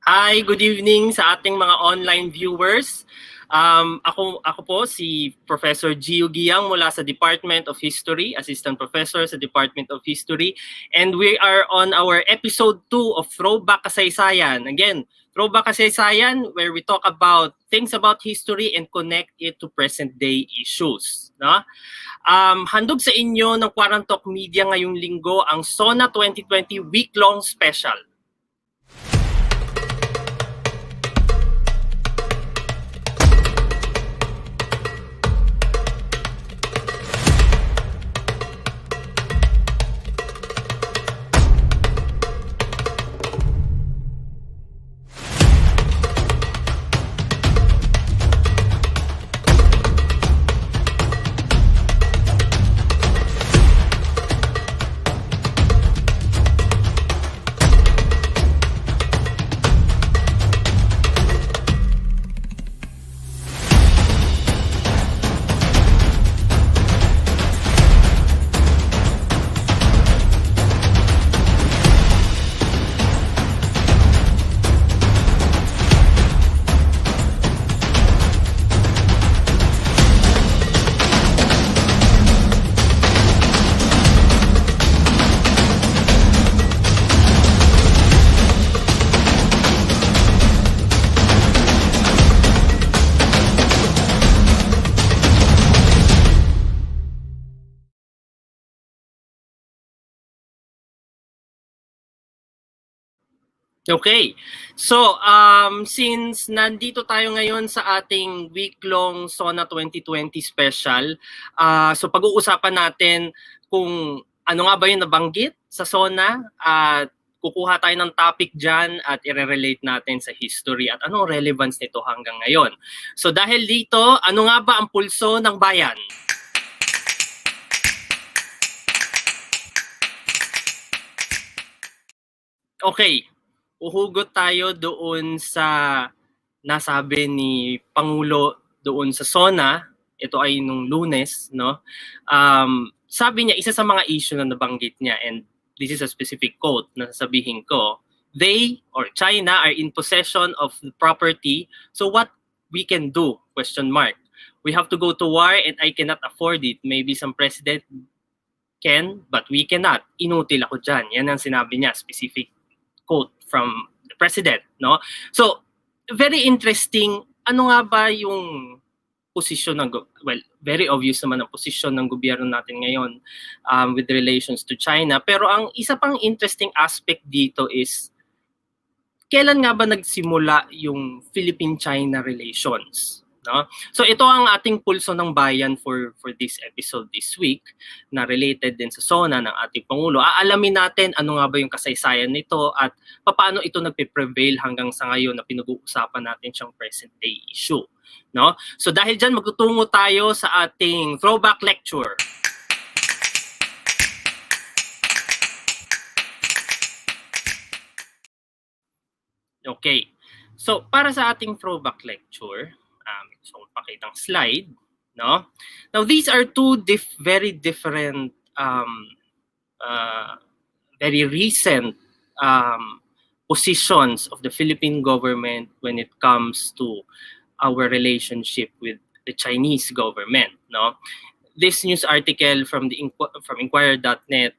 Hi, good evening sa ating mga online viewers. Ako po si Professor Jio Guiang mula sa Department of History, Assistant Professor sa Department of History. And we are on our episode 2 of Throwback Kasaysayan. Again, Throwback Kasaysayan where we talk about things about history and connect it to present day issues. No? Handog sa inyo ng Quarantalk Media ngayong linggo ang SONA 2020 week-long special. Okay. So, since nandito tayo ngayon sa ating week-long SONA 2020 special, so pag-uusapan natin kung ano nga ba yung nabanggit sa SONA at kukuha tayo ng topic dyan at i-relate natin sa history at anong relevance nito hanggang ngayon. So dahil dito, ano nga ba ang pulso ng bayan? Okay. Uhugot tayo doon sa nasabi ni Pangulo doon sa SONA. Ito ay nung Lunes, no? Sabi niya, isa sa mga issue na nabanggit niya, and this is a specific quote na sasabihin ko, they or China are in possession of the property, so what we can do? Question mark. We have to go to war and I cannot afford it. Maybe some president can, but we cannot. Inutil ako dyan. Yan ang sinabi niya, specific quote from the president, no? So, very interesting. Ano nga ba yung posisyon ng, well, very obvious naman ang posisyon ng gobyerno natin ngayon with relations to China. Pero ang isa pang interesting aspect dito is, kailan nga ba nagsimula yung Philippine-China relations? No? So ito ang ating pulso ng bayan for this episode this week na related din sa SONA ng ating Pangulo. Aalamin natin ano nga ba yung kasaysayan nito at paano ito nagpe-prevail hanggang sa ngayon na pinag-uusapan natin siyang present day issue. No? So dahil dyan, magtutungo tayo sa ating throwback lecture. Okay. So para sa ating throwback lecture, so pakitang slide, no? Now these are two very different very recent positions of the Philippine government when it comes to our relationship with the Chinese government, no? This news article from Inquirer.net,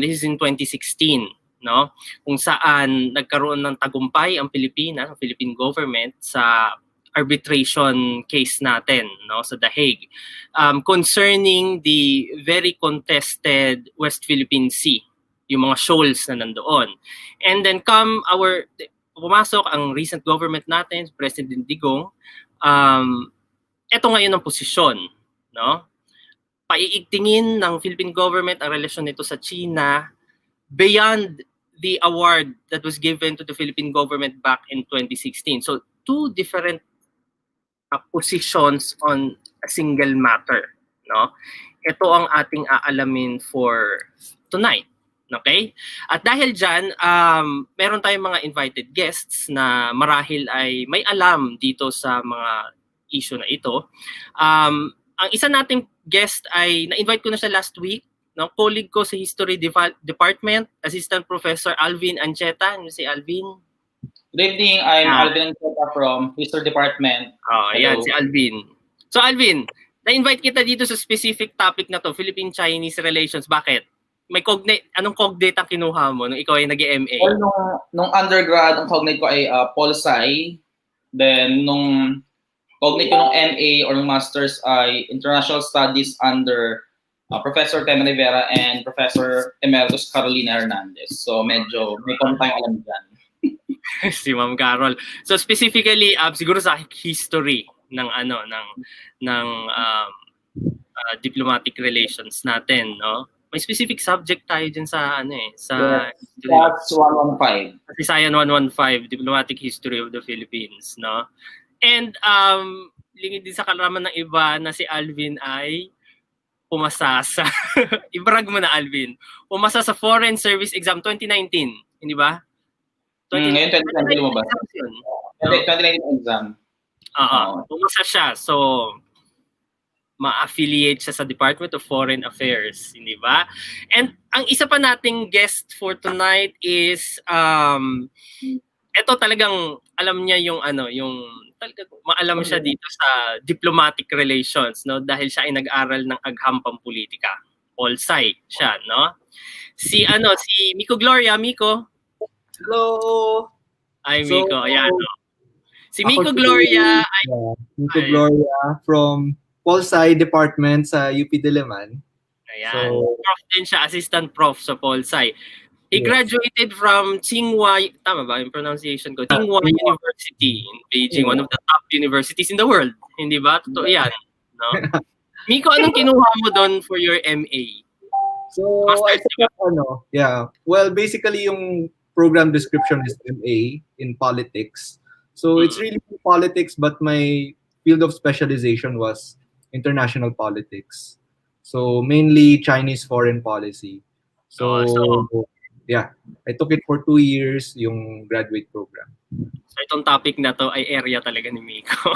this is in 2016, no? Kung saan nagkaroon ng tagumpay ang Philippine government sa arbitration case natin, no, sa The Hague, concerning the very contested West Philippine Sea, yung mga shoals na nandoon. And then pumasok ang recent government natin, President Digong, eto ngayon ang posisyon, no? Paiigtingin ng Philippine government ang relasyon nito sa China beyond the award that was given to the Philippine government back in 2016. So two different positions on a single matter, no? Ito ang ating aalamin for tonight, okay? At dahil dyan, meron tayong mga invited guests na marahil ay may alam dito sa mga issue na ito. Ang isa nating guest ay na-invite ko na siya last week, no? Colleague ko sa History Department, Assistant Professor Alvin Ancheta. Ano si Alvin? Good evening, I'm Ah. Alvin from History Department. Ayan, si Alvin. So Alvin, na-invite kita dito sa specific topic na to, Philippine-Chinese relations. Bakit? Anong cognate ang kinuha mo nung ikaw ay nag-MA? Well, nung undergrad, ang cognate ko ay Pol Sci. Then, nung cognate ko nung MA or nung Masters ay International Studies under Professor Tema Rivera and Professor Emeritus Carolina Hernandez. So, medyo may konti tayong alam dyan. Si Ma'am Carol. So specifically, siguro sa history ng diplomatic relations natin, no? May specific subject tayo dyan sa sa history. That's 115. Kasaysayan 115, Diplomatic History of the Philippines, no? And lingid din sa kalaraman ng iba na si Alvin ay pumasa sa ibrag mo na, Alvin. Pumasa sa Foreign Service Exam 2019, hindi ba? Ngayon 2019 lumabas. 2019 exam. Pumasa siya. So, ma-affiliate siya sa Department of Foreign Affairs, hindi ba? And ang isa pa nating guest for tonight is eto talagang alam niya yung talagang maalam siya dito sa diplomatic relations, no? Dahil siya ay nag-aral ng agham pampolitika. Pol Sci siya, no? Si Miko Gloria, Miko. Hello! Ay, Miko. Ayan. No? Si Miko Gloria. Miko Gloria from Pol Sci Department sa UP Diliman. Ayan. So, prof din siya. Assistant prof sa Pol Sci. He graduated from Tsinghua, tama ba yung pronunciation ko? Tsinghua University in Beijing, one of the top universities in the world. Hindi ba? Totoo yan. No? Miko, anong kinuha mo doon for your MA? So, I think well, basically yung program description is MA in politics. So it's really politics, but my field of specialization was international politics. So mainly Chinese foreign policy. So yeah, I took it for 2 years, yung graduate program. So itong topic na to ay area talaga ni Miko.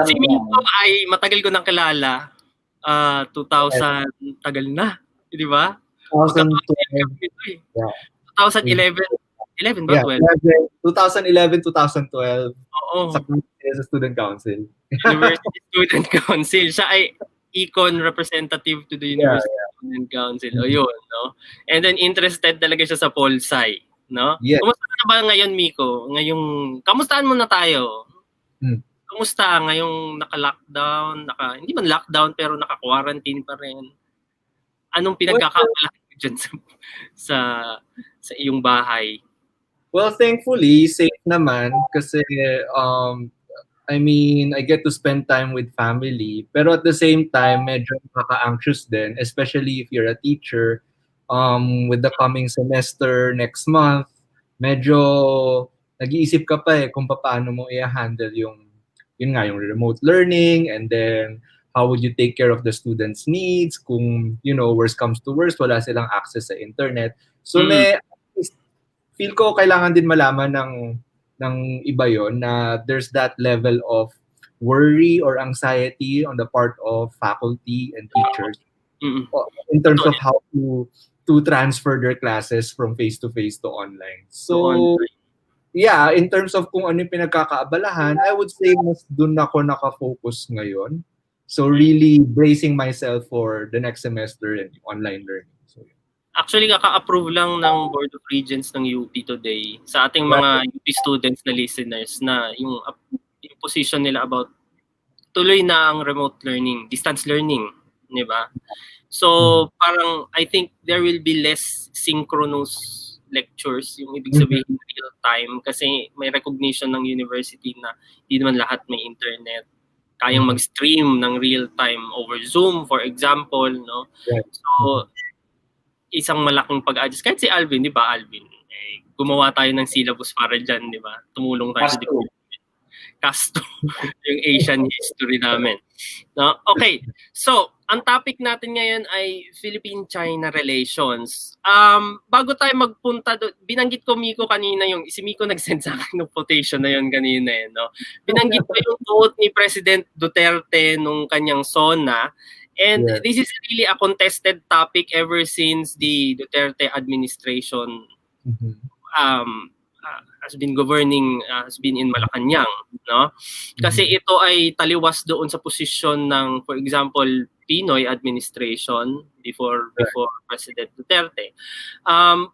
Si Miko ay matagal ko nang kilala. 2000, tagal na. Di ba? 2012. Yeah. 2011. 11 ba? Yeah, 2011, 2012. Oo. Sa Student Council. University Student Council. Siya ay econ representative to the University Student Council. O yun, no? And then interested talaga siya sa Pol Sci, no? Yeah. Kumusta na ba ngayon, Miko? Kamustahan mo na tayo? Kumusta ngayong naka-lockdown? Hindi man lockdown, pero naka-quarantine pa rin. Anong pinagkakaabalahan mo dyan sa iyong bahay? Well, thankfully, safe naman kasi I mean, I get to spend time with family. Pero at the same time, medyo nakaka-anxious din, especially if you're a teacher. With the coming semester next month, medyo nag-iisip ka pa kung paano mo i-handle yung remote learning, and then how would you take care of the students' needs kung, worst comes to worst, wala silang access sa internet. So feel ko kailangan din malaman ng iba yon na there's that level of worry or anxiety on the part of faculty and teachers in terms of how to transfer their classes from face-to-face to online. So, yeah, in terms of kung ano yung pinagkakaabalahan, I would say mas dun ako nakafocus ngayon. So, really bracing myself for the next semester and online learning. So, actually, kaka-approve lang ng Board of Regents ng UP today sa ating mga UP students na listeners na yung position nila about tuloy na ang remote learning, distance learning, di ba? So, parang I think there will be less synchronous lectures, yung ibig sabihin real time, kasi may recognition ng university na hindi naman lahat may internet. Kayang mag-stream ng real time over Zoom, for example, no? So, isang malaking pag-adjust. Kahit si Alvin, di ba, Alvin? Gumawa tayo ng syllabus para dyan, di ba? Tumulong tayo sa development. Casto, yung Asian history namin. No? Okay, so, ang topic natin ngayon ay Philippine-China relations. Bago tayo magpunta doon, binanggit ko, Miko, kanina si Miko nag-send sa akin ng quotation na yun kanina. No? Binanggit ko yung quote ni President Duterte nung kanyang SONA. And this is really a contested topic ever since the Duterte administration has been governing, has been in Malacanang, no? Kasi ito ay taliwas doon sa posisyon ng, for example, Pinoy administration before President Duterte.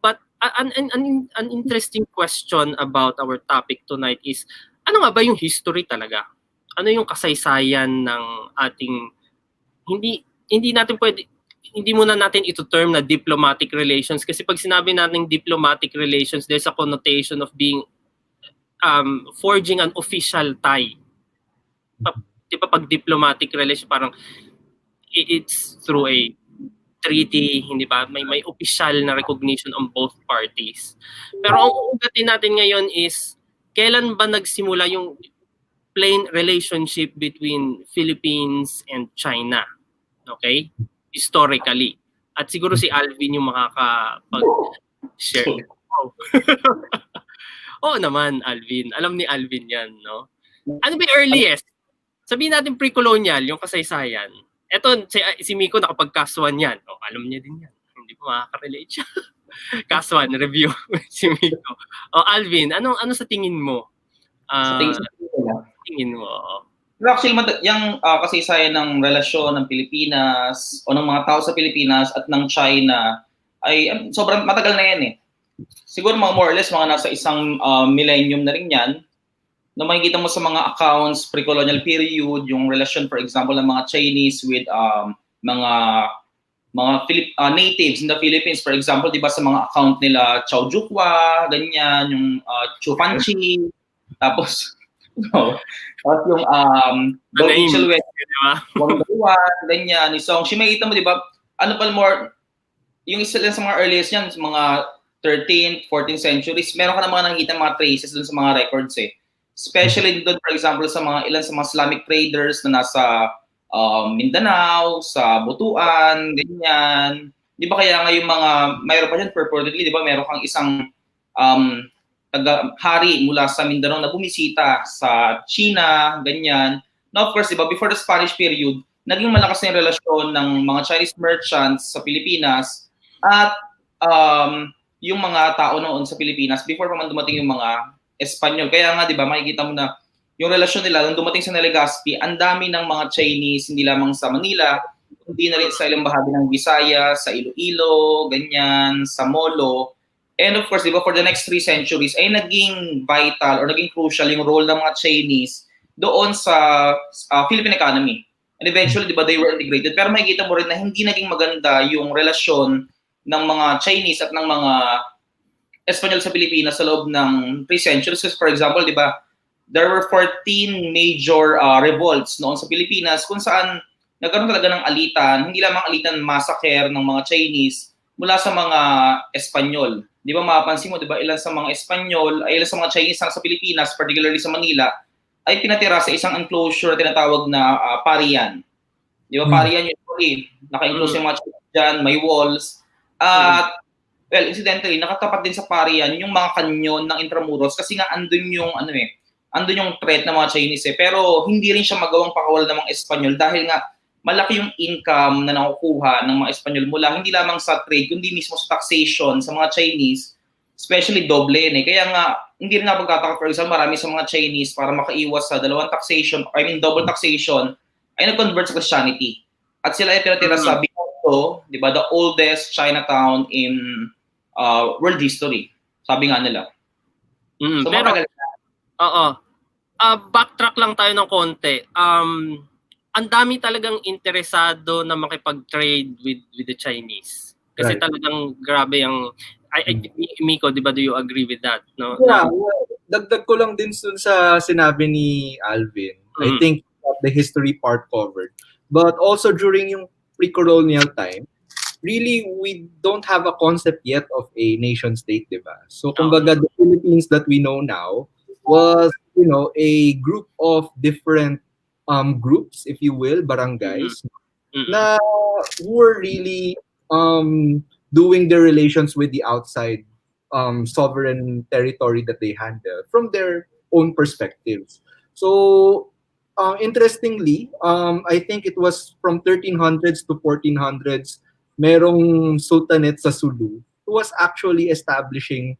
But an interesting question about our topic tonight is, ano nga ba yung history talaga? Ano yung kasaysayan ng ating hindi muna natin ito term na diplomatic relations, kasi pag sinabi natin diplomatic relations, there's a connotation of being forging an official tie. Di ba pag diplomatic relation, parang it's through a treaty, hindi ba? May official na recognition on both parties. Pero ang uugatin natin ngayon is, kailan ba nagsimula yung plain relationship between Philippines and China? Okay? Historically. At siguro si Alvin yung makakapag-share. Oo naman, Alvin. Alam ni Alvin yan, no? Ano ba yung earliest? Sabihin natin pre-colonial, yung kasaysayan. Eto, si Miko nakapag-CAS1 yan. O, alam niya din yan. Hindi pa makaka-relate siya. CAS1, review si Miko. O, Alvin, ano sa tingin mo? Sa tingin mo? Actually, yung kasaysayan ng relasyon ng Pilipinas o ng mga tao sa Pilipinas at ng China ay sobrang matagal na yan eh. Siguro mga more or less mga nasa isang millennium na rin yan. Na makikita mo sa mga accounts, pre-colonial period, yung relasyon for example ng mga Chinese with mga natives in the Philippines. For example, di ba sa mga account nila, Chow Jukwa, ganyan, yung Chu Fanchi, tapos yung Dong Chilwet, Wang Dawan, ganyan, ni Song. Makikita mo, di ba, ano pa more, yung isa lang sa mga earliest yan, sa mga 13th, 14th centuries, meron ka na mga nakikita mga traces dun sa mga records eh. Especially doon, for example, sa mga ilan sa mga Islamic traders na nasa Mindanao, sa Butuan, ganyan. Di ba kaya ngayon mayroon pa dyan purportedly, di ba, meron kang isang hari mula sa Mindanao na bumisita sa China, ganyan. Now, of course, di ba, before the Spanish period, naging malakas na yung relasyon ng mga Chinese merchants sa Pilipinas at yung mga tao noon sa Pilipinas before pa man dumating yung mga Espanyol. Kaya nga, di ba, makikita mo na yung relasyon nila, nung dumating sa Legazpi, ang dami ng mga Chinese, hindi lamang sa Manila, hindi na rin sa ilang bahagi ng Visayas, sa Iloilo, ganyan, sa Molo. And of course, di ba, for the next 3 centuries, ay naging vital or naging crucial yung role ng mga Chinese doon sa Philippine economy. And eventually, di ba, they were integrated. Pero makikita mo rin na hindi naging maganda yung relasyon ng mga Chinese at ng mga Espanyol sa Pilipinas sa loob ng 3 centuries. Because for example, di ba, there were 14 major revolts noon sa Pilipinas kung saan nagkaroon talaga ng alitan, hindi lamang alitan, massacre ng mga Chinese mula sa mga Espanyol. Di ba, mapapansin mo, di ba, ilan sa mga Espanyol, ay ilan sa mga Chinese sa Pilipinas, particularly sa Manila, ay pinatira sa isang enclosure na tinatawag na parian. Di ba, parian usually, naka-enclose yung mga Chinese dyan, may walls. At well, incidentally, nakatapat din sa parian yung mga kanyon ng Intramuros kasi nga andun yung andun yung threat ng mga Chinese eh. Pero hindi rin siya magawang pakawal ng mga Espanyol dahil nga malaki yung income na nakukuha ng mga Espanyol mula hindi lamang sa trade kundi mismo sa taxation sa mga Chinese, especially doble eh. Kaya nga hindi rin napagkataka, for example, marami sa mga Chinese para makaiwas sa dalawang taxation, double taxation, ay nag-convert sa Christianity. At sila ay pinatira sa Binondo, di ba, the oldest Chinatown in world history. Sabi nga nila. So, pero, backtrack lang tayo ng konti. Ang dami talagang interesado na makipag-trade with the Chinese. Kasi talagang grabe yung Miko, di ba, do you agree with that? No? Yeah, dagdag ko lang din sa sinabi ni Alvin. I think the history part covered. But also during yung pre-colonial time, really, we don't have a concept yet of a nation state, di ba? So, kumbaga, the Philippines that we know now was, a group of different groups, if you will, barangays, na who were really doing their relations with the outside sovereign territory that they handle from their own perspectives. So, interestingly, I think it was from 1300s to 1400s, merong sultanate sa Sulu who was actually establishing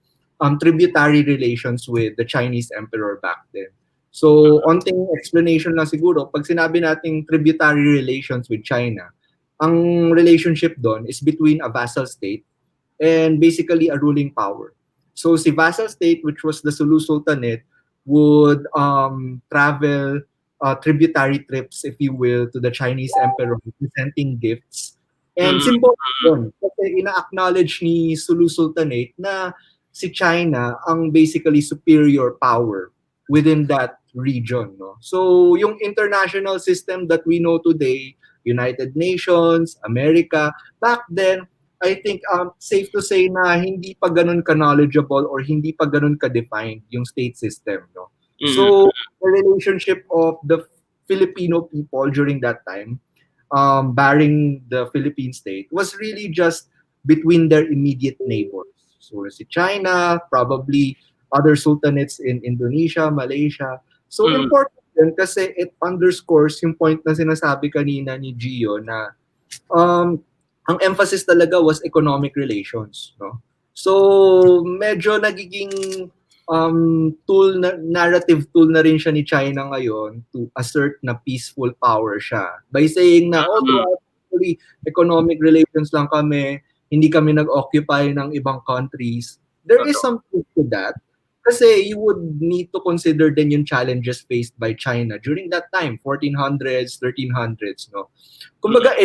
tributary relations with the Chinese emperor back then. So, onting explanation lang siguro, pag sinabi nating tributary relations with China, ang relationship doon is between a vassal state and basically a ruling power. So, si vassal state, which was the Sulu Sultanate, would travel tributary trips, if you will, to the Chinese emperor, presenting gifts. And symbolic yun. Kasi ina-acknowledge ni Sulu Sultanate na si China ang basically superior power within that region. No? So, yung international system that we know today, United Nations, America, back then, I think safe to say na hindi pa ganun ka-knowledgeable or hindi pa ganun ka-defined yung state system. No? So, the relationship of the Filipino people during that time, barring the Philippine state, was really just between their immediate neighbors. So, si China, probably other sultanates in Indonesia, Malaysia. So, important yun kasi it underscores yung point na sinasabi kanina ni Gio na ang emphasis talaga was economic relations. No? So, medyo nagiging narrative tool na rin siya ni China ngayon to assert na peaceful power siya. By saying na, actually, economic relations lang kami, hindi kami nag-occupy ng ibang countries. There is some truth to that. Kasi you would need to consider din yung challenges faced by China during that time, 1400s, 1300s. No? Kumbaga,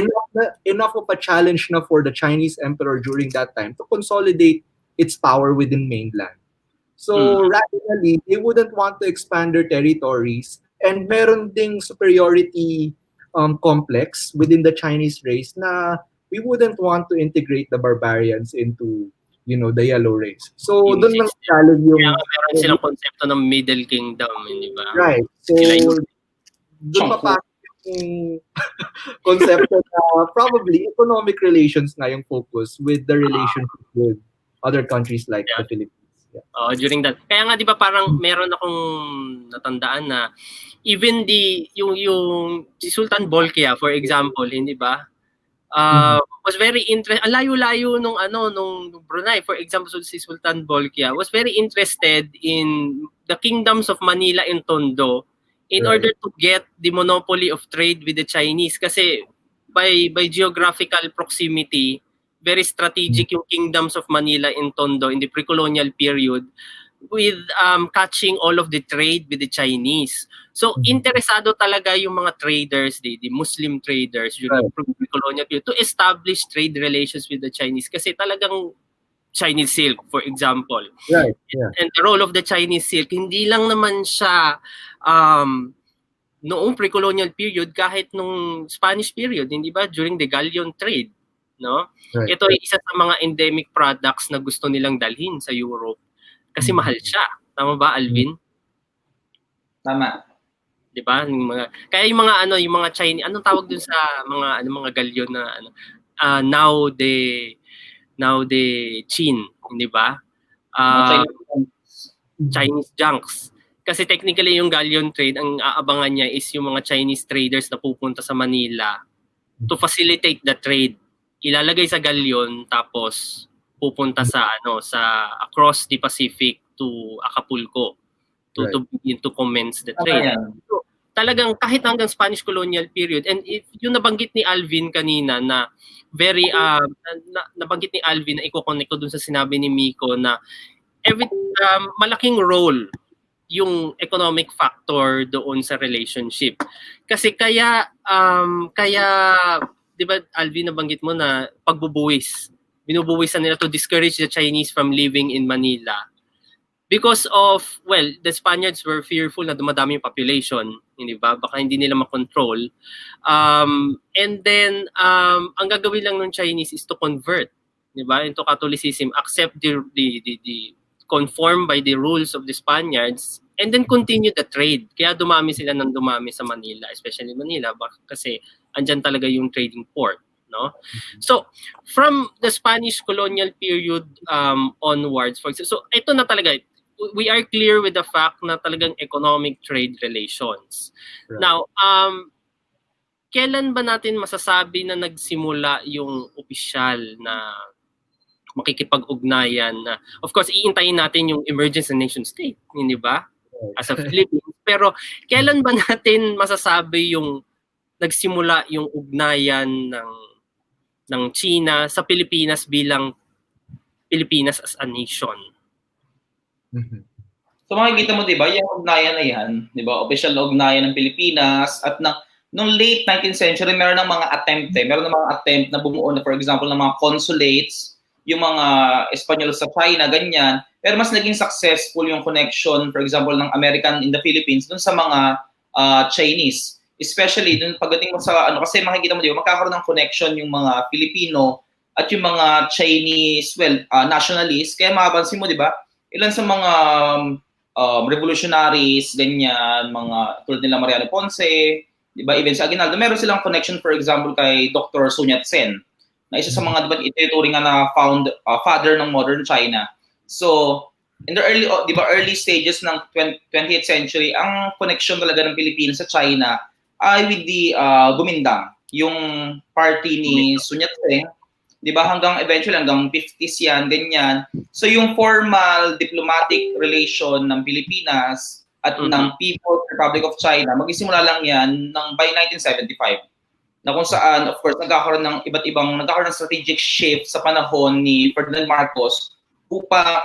enough of a challenge na for the Chinese emperor during that time to consolidate its power within mainland. So, radically, they wouldn't want to expand their territories. And meron ding superiority complex within the Chinese race na we wouldn't want to integrate the barbarians into, you know, the yellow race. So, doon lang challenge yung... Kaya meron silang konsepto ng Middle Kingdom, di ba? Right. So, doon papasok yung konsepto na probably economic relations na yung focus with the relationship with other countries like the Philippines. Yeah. During that. Kaya nga 'di ba parang meron akong natandaan na even yung si Sultan Bolkiah for example, hindi ba? Was very interested. Layo-layo nung Brunei, for example, si Sultan Bolkiah was very interested in the kingdoms of Manila and Tondo in order to get the monopoly of trade with the Chinese kasi by geographical proximity, very strategic yung kingdoms of Manila and Tondo in the pre-colonial period with catching all of the trade with the Chinese. So, interesado talaga yung mga traders, the Muslim traders during pre-colonial period to establish trade relations with the Chinese kasi talagang Chinese silk, for example. Right. Yeah. And the role of the Chinese silk, hindi lang naman siya noong pre-colonial period, kahit nung Spanish period, hindi ba? During the galleon trade. No? Right. Ito ay isa sa mga endemic products na gusto nilang dalhin sa Europe kasi mahal siya. Tama ba, Alvin? Tama. 'Di ba? Kaya yung mga Chinese, anong tawag dun sa mga galleon na now the Chin, hindi ba? Chinese junks. Kasi technically yung galleon trade, ang aabangan niya is yung mga Chinese traders na pupunta sa Manila to facilitate the trade. Ilalagay sa galleon tapos pupunta sa across the Pacific to Acapulco to begin to commence the trade. So, talagang kahit hanggang Spanish colonial period, and if yung nabanggit ni Alvin kanina na very nabanggit ni Alvin na iko-connect ko dun sa sinabi ni Miko na malaking role yung economic factor doon sa relationship. Kasi kaya 'di ba, Alvin, nabanggit mo na binubuwisan nila to discourage the Chinese from living in Manila because of, the Spaniards were fearful na dumadami yung population, hindi ba? Baka hindi nila makontrol. And then ang gagawin lang ng Chinese is to convert, di ba, into Catholicism, accept the conform by the rules of the Spaniards, and then continue the trade. Kaya dumami sila ng dumami sa Manila, especially Manila, kasi andyan talaga yung trading port, no? So, from the Spanish colonial period onwards, for example, so ito na talaga, we are clear with the fact na talagang economic trade relations. Right. Now, kailan ba natin masasabi na nagsimula yung opisyal na makikipag-ugnayan na, of course, iintayin natin yung emergence ng nation state, hindi ba? As a Philippines. Pero kailan ba natin masasabi yung nagsimula yung ugnayan ng China sa Pilipinas bilang Pilipinas as a nation? So makikita mo, di ba, yung ugnayan na yan, di ba, official na ugnayan ng Pilipinas at nung late 19th century, meron ng mga attempt na bumuo na, for example, ng mga consulates, yung mga Espanyol sa China, ganyan. Pero mas naging successful yung connection, for example, ng American in the Philippines dun sa mga Chinese. Especially dun pagdating mo sa, kasi makikita mo, di ba, magkakaroon ng connection yung mga Filipino at yung mga Chinese, nationalists. Kaya mapapansin mo, di ba, ilan sa mga revolutionaries, ganyan, mga tulad nila Mariano Ponce, di ba, even sa Aguinaldo, meron silang connection, for example, kay Dr. Sun Yat-sen, na isa sa mga, di ba, ituturing na father ng modern China. So, in the early stages ng 20th century, ang connection talaga ng Pilipinas sa China ay with the Gumindang, yung party ni Sun Yat-sen, di ba, eventually hanggang 50s yan, ganyan. So yung formal diplomatic relation ng Pilipinas at ng People's Republic of China, magsisimula lang yan by 1975. Na kung saan, of course, nagkakaroon ng strategic shift sa panahon ni Ferdinand Marcos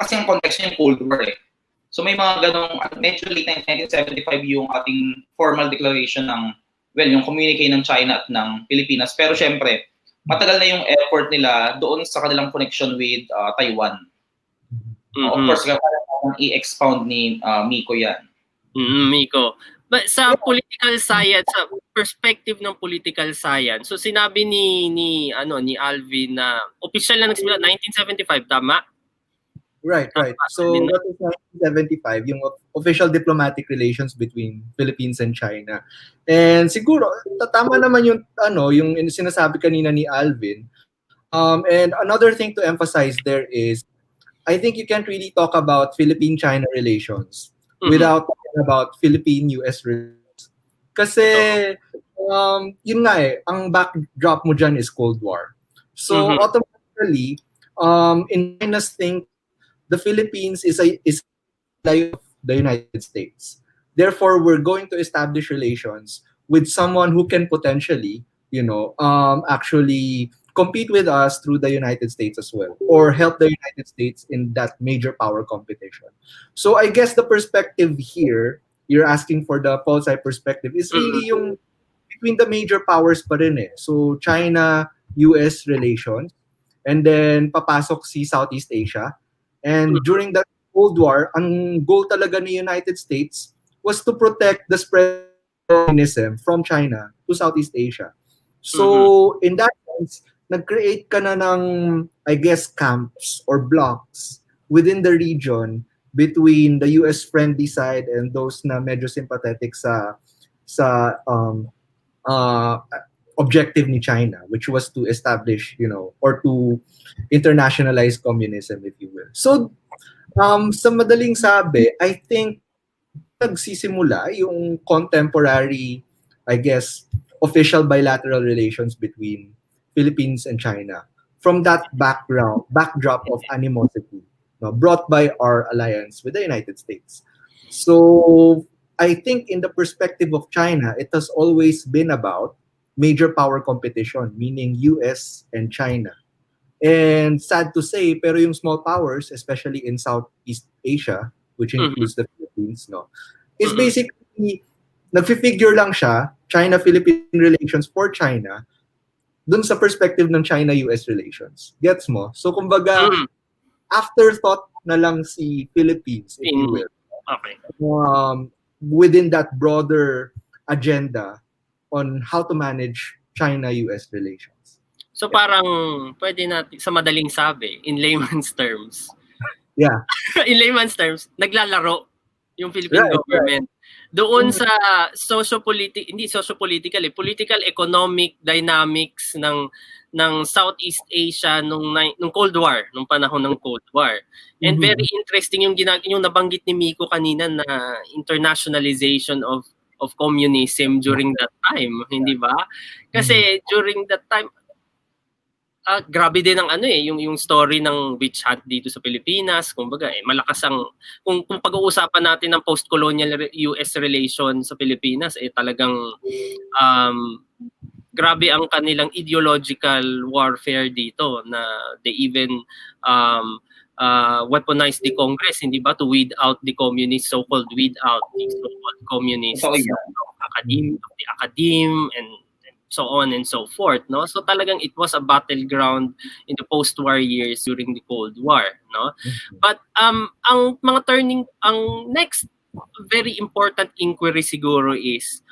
kasi ang context niya yung Cold War eh. So may mga ganong, medyo late 1975 yung ating formal declaration ng, yung communique ng China at ng Pilipinas. Pero syempre, matagal na yung effort nila doon sa kanilang connection with Taiwan. Of course, i-expound ni Miko yan. Miko. But sa political science, sa perspective ng political science, so sinabi ni Alvin na official na nagsimula 1975, tama? Right. So what is 1975? Yung official diplomatic relations between Philippines and China. And siguro tama naman yung sinasabi kanina ni Alvin. And another thing to emphasize there is, I think you can't really talk about Philippine-China relations without talking about Philippine-US relations. Kasi yun nga ang backdrop mo dyan is Cold War. So automatically, in China's think, the Philippines is of the United States. Therefore, we're going to establish relations with someone who can potentially, actually compete with us through the United States as well, or help the United States in that major power competition. So I guess the perspective here, you're asking for the pulse-eye perspective, is really yung between the major powers pa rin eh. So China-US relations, and then papasok si Southeast Asia. And during that Cold War, ang goal talaga ni United States was to protect the spread of communism from China to Southeast Asia. So in that sense, nag-create ka na ng, I guess, camps or blocks within the region between the US-friendly side and those na medyo sympathetic sa objective ni China, which was to establish, or to internationalize communism, if you will. So, sa madaling sabi, I think nagsisimula yung contemporary, I guess, official bilateral relations between Philippines and China from that backdrop of animosity brought by our alliance with the United States. So, I think in the perspective of China, it has always been about major power competition, meaning US and China. And sad to say, pero yung small powers, especially in Southeast Asia, which includes the Philippines, is basically, nagfi-figure lang siya, China-Philippine relations for China, dun sa perspective ng China-US relations. Gets mo? So, kumbaga, afterthought na lang si Philippines, if you will. Okay. Within that broader agenda on how to manage China-US relations. So parang pwede natin sa madaling sabi, in layman's terms. Yeah. In layman's terms, naglalaro yung Philippine government doon sa political economic dynamics ng Southeast Asia nung Cold War, nung panahon ng Cold War. And very interesting yung nabanggit ni Miko kanina na internationalization of communism during that time, hindi ba? Kasi during that time, grabe din ang yung story ng witch hunt dito sa Pilipinas. Kumbaga, malakas ang kung pag-uusapan natin ng post-colonial US relations sa Pilipinas, talagang grabe ang kanilang ideological warfare dito na they even weaponized the Congress, hindi ba, to weed out the communists, so-called weed out the so-called communists of the academe and so on and so forth, no? So talagang it was a battleground in the post-war years during the Cold War, no? But ang next very important inquiry siguro is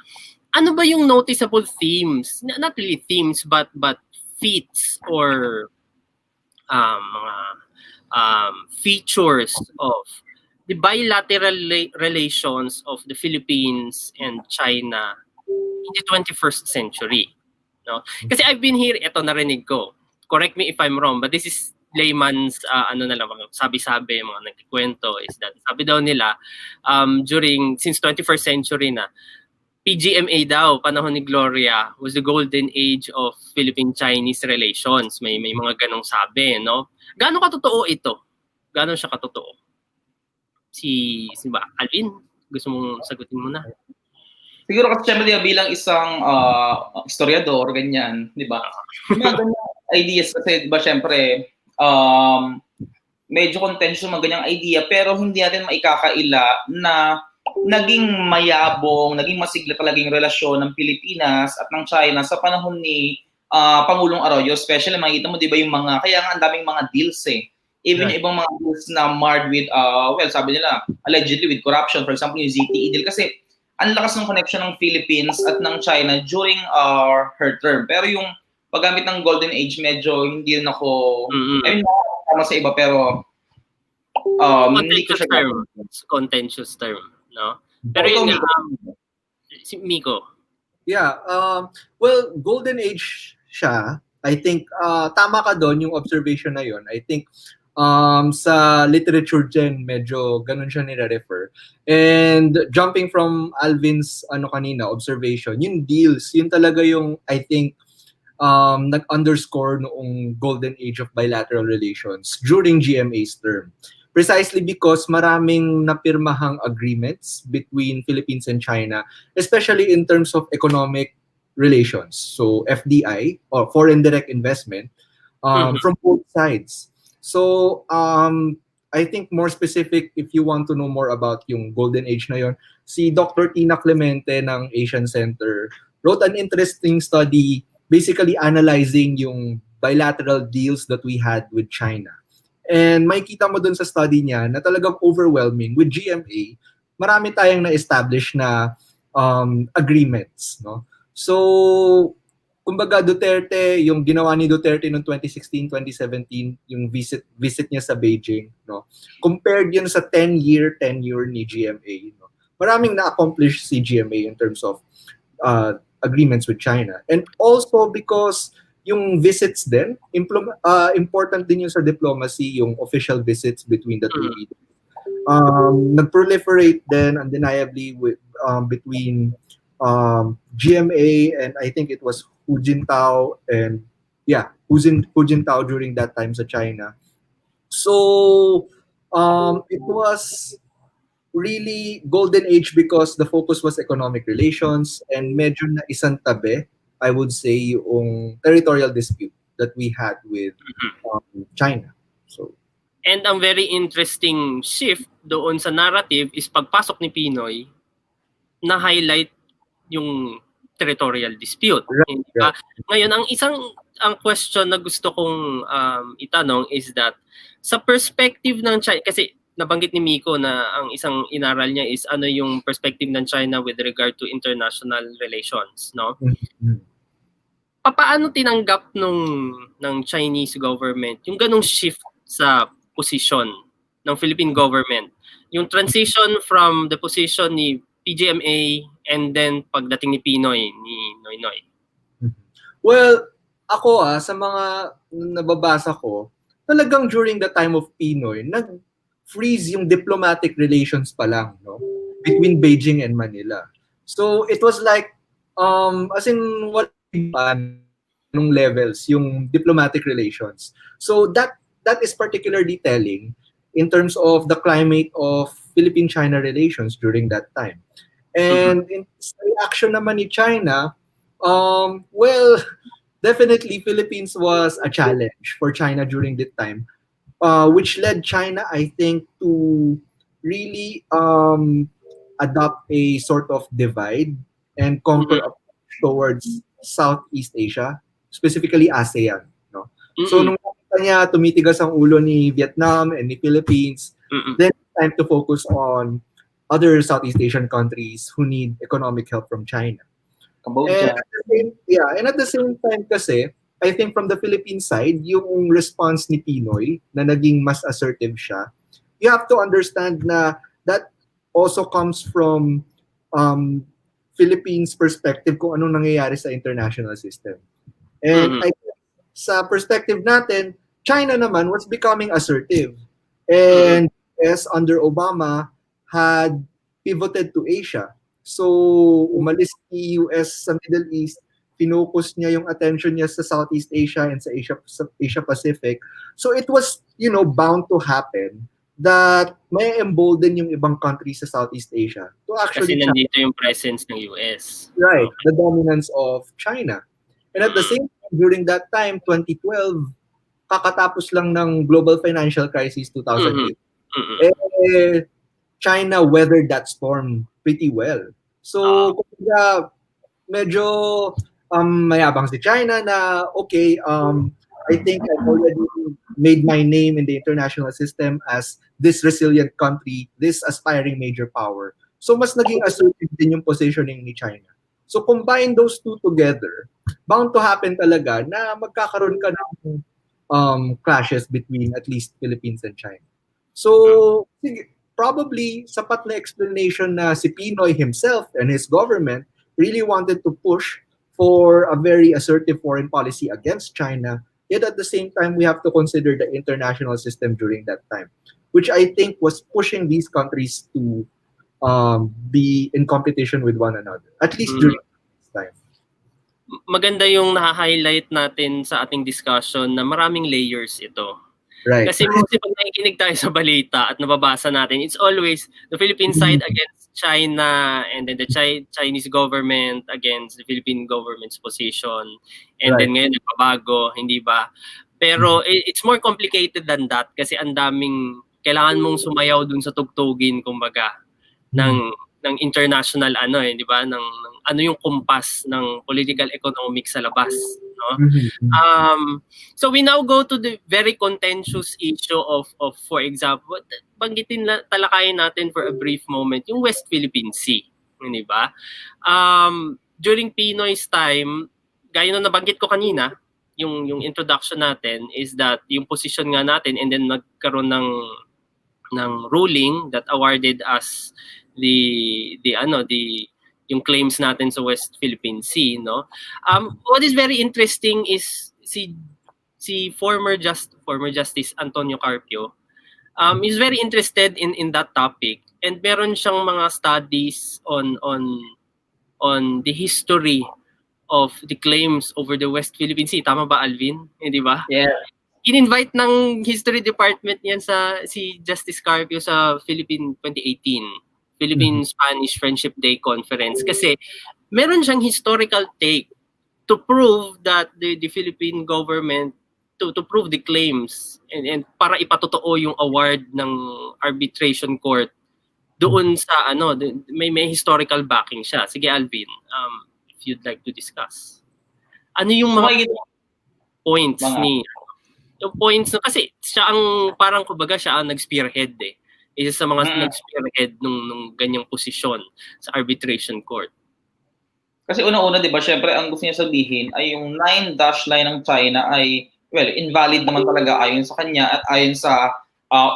ano ba yung noticeable themes, not really themes but feats or mga features of the bilateral relations of the Philippines and China in the 21st century, no? Kasi I've been here, ito narinig ko. Correct me if I'm wrong, but this is layman's sabi-sabi, mga nagkikwento is that sabi daw nila since 21st century na PGMA daw, panahon ni Gloria, was the golden age of Philippine-Chinese relations. May mga ganong sabi, no? Gaano katotoo ito? Gaano siya katotoo? Si Alvin, gusto mong sagutin mo na? Siguro kasi syempre bilang isang historiador, ganyan, di ba? Mga ganyang ideas kasi, di ba, syempre, medyo contentious mga ganyang idea, pero hindi natin maikakaila na naging mayabong, naging masigla talaga yung relasyon ng Pilipinas at ng China sa panahon ni Pangulong Arroyo. Especially, makikita mo, di ba, yung kaya nga ang daming mga deals Even yung ibang mga deals na marred with, sabi nila, allegedly with corruption. For example, yung ZTE deal. Kasi, ang lakas ng connection ng Philippines at ng China during her term. Pero yung paggamit ng Golden Age, medyo hindi rin ako, I mean, tama sa iba, pero contentious term, no? Pero yun si Miko. Yeah, well, Golden Age siya. I think tama ka doon yung observation na yun. I think sa literature din medyo ganun siya nire-refer. And jumping from Alvin's kanina observation, yung deals, yun talaga yung I think nag-underscore noong golden age of bilateral relations during GMA's term. Precisely because maraming napirmahang agreements between Philippines and China, especially in terms of economic relations. So FDI or foreign direct investment from both sides. So I think more specific, if you want to know more about yung golden age na yon, si Dr. Tina Clemente ng Asian Center wrote an interesting study basically analyzing yung bilateral deals that we had with China. And makikita mo dun sa study niya na talagang overwhelming. With GMA, marami tayong na-establish na agreements, no? So, kumbaga Duterte, yung ginawa ni Duterte noong 2016, 2017, yung visit niya sa Beijing, no? Compared yun sa 10-year tenure ni GMA, no? Maraming na-accomplish si GMA in terms of agreements with China. And also because yung visits din, important din yung sa diplomacy, yung official visits between the two leaders. Nag-proliferate din undeniably between GMA and I think it was Hu Jintao and Hu Jintao during that time sa China. So it was really golden age because the focus was economic relations and medyo na isang tabi, I would say, yung territorial dispute that we had with China. So, and ang very interesting shift doon sa narrative is pagpasok ni Pinoy na highlight yung territorial dispute. Right. Ngayon, ang question na gusto kong itanong is that sa perspective ng China, kasi nabanggit ni Miko na ang isang inaral niya is ano yung perspective ng China with regard to international relations, no? Paano tinanggap ng Chinese government yung ganong shift sa position ng Philippine government? Yung transition from the position ni PGMA and then pagdating ni Pinoy, ni Noynoy. Well, ako sa mga nababasa ko, talagang during the time of Pinoy, nag-freeze yung diplomatic relations pa lang, no? Between Beijing and Manila. So it was like, as in, what nung levels yung diplomatic relations. So that is particularly telling in terms of the climate of Philippine-China relations during that time. And in sa reaction naman ni China, well, definitely Philippines was a challenge for China during that time, which led China, I think, to really adopt a sort of divide and conquer approach towards Southeast Asia, specifically ASEAN. No? So nung nakita niya tumitigas ang ulo ni Vietnam and ni Philippines, then it's time to focus on other Southeast Asian countries who need economic help from China. Cambodia. And at the same time kasi, I think from the Philippine side, yung response ni Pinoy na naging mas assertive siya, you have to understand na that also comes from Philippines perspective kung anong nangyayari sa international system. And I think sa perspective natin, China naman was becoming assertive. And as under Obama, had pivoted to Asia. So, umalis ni US sa Middle East, finocus niya yung attention niya sa Southeast Asia and sa Asia Pacific. So, it was, bound to happen that may embolden yung ibang countries sa Southeast Asia to actually... Kasi nandito yung presence ng US. Right, the dominance of China. And at the same time, during that time, 2012, kakatapos lang ng global financial crisis 2008. China weathered that storm pretty well. So, kumbaga, medyo mayabang si China na, okay, I think I've already made my name in the international system as this resilient country, this aspiring major power. So, mas naging assertive din yung positioning ni China. So, combine those two together, bound to happen talaga na magkakaroon ka ng clashes between at least Philippines and China. So, probably sapat na explanation na si Pinoy himself and his government really wanted to push for a very assertive foreign policy against China. Yet at the same time, we have to consider the international system during that time, which I think was pushing these countries to be in competition with one another, at least during this time. Maganda yung na-highlight natin sa ating discussion na maraming layers ito. Right. Kasi mostly pag nakikinig tayo sa balita at nababasa natin, it's always the Philippine side against China and then the Chinese government against the Philippine government's position. And then ngayon nagbabago, hindi ba? Pero it's more complicated than that kasi ang daming kailangan mong sumayaw dun sa tugtugin kumbaga ng international di ba? Ng ano yung kumpas ng political economic sa labas, no? So we now go to the very contentious issue of for example, talakayin natin for a brief moment yung West Philippine Sea, di ba? During Pinoy's time, gaya na nabanggit ko kanina, yung introduction natin is that yung position nga natin and then nagkaroon ng ruling that awarded us yung claims natin sa West Philippine Sea, no? What is very interesting is si former Justice Antonio Carpio is very interested in that topic and meron siyang mga studies on the history of the claims over the West Philippine Sea. Tama ba, Alvin? Di ba? Yeah. In-invite ng History Department yan si Justice Carpio sa Philippine 2018. Philippine-Spanish Friendship Day Conference kasi meron siyang historical take to prove that the Philippine government to prove the claims and para ipatotoo yung award ng arbitration court doon sa may historical backing siya. Sige Alvin, if you'd like to discuss. Ano yung mga points yung points na kasi siya ang parang kumbaga siya ang nag-spearhead isa sa mga nag-spearhead nung ganyang posisyon sa arbitration court. Kasi una-una, di ba, syempre, ang gusto niya sabihin ay yung 9-dash line ng China ay, well, invalid naman talaga ayon sa kanya at ayon sa